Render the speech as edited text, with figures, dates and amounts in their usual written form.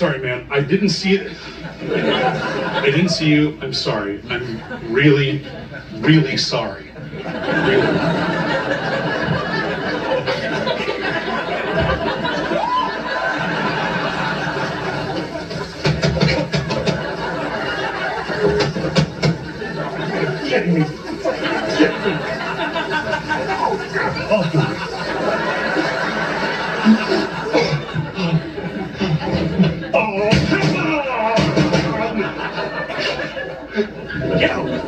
sorry, man. I didn't see it. I didn't see you. I'm sorry. I'm really, really sorry. Really. Get me. Get me. Oh, God. Oh, come on! Get out.